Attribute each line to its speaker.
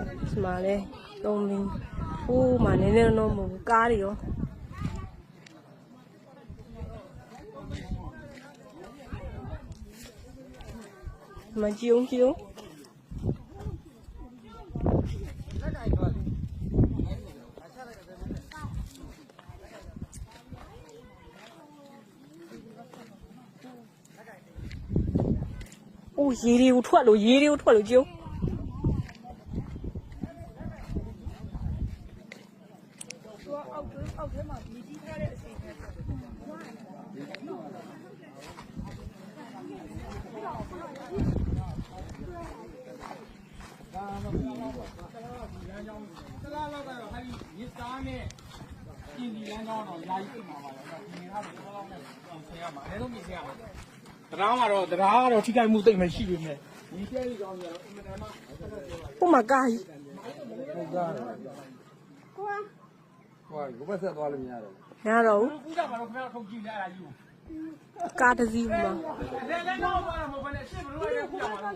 Speaker 1: ဒီမှာလဲသုံးပြီးဟိုးမှာနည်းနည်းတော့မဟုတ်ဘူးကားတွေရောမကြည့်အောင်အိုးရေတွေကိုထွက်လို့ကြည့်
Speaker 2: အောက်ထဲမှာမြည်ကြီးထားတဲ့အစီအစဉ်တလားလောက်ကတော့ဟာဒီရစ်သားနဲ့ပြင်ဒီလမ်းကြောင်းတော့ယာယီပြင်မှာပါတော့ဒီနေထားတယ်တော့လောက်နဲ့ဆင်ရမှာအဲလိုမြင်ဆင်ရမှာတရားကတော့ထိခိုက်မှုသိမ့်မရှိဘူးနဲ့ဒီကျဲကြီးကြောင်းကတော့အင်မတန်မှ
Speaker 1: Oh my god
Speaker 3: ကိုဘက်ဆက်သွားလို့မရတော့
Speaker 1: ရတော့
Speaker 2: ဘူးကတော့ခင်ဗျားတို့ထုတ်ကြည့်လိုက်ရယူ
Speaker 1: ကားတစ်စီးမှာ
Speaker 2: အဲ့ဒါလည်းတော့ဘာမှမဟုတ်ဘဲနဲ့ရှင်းမလို့ရတဲ့ခုကြောင်ပါ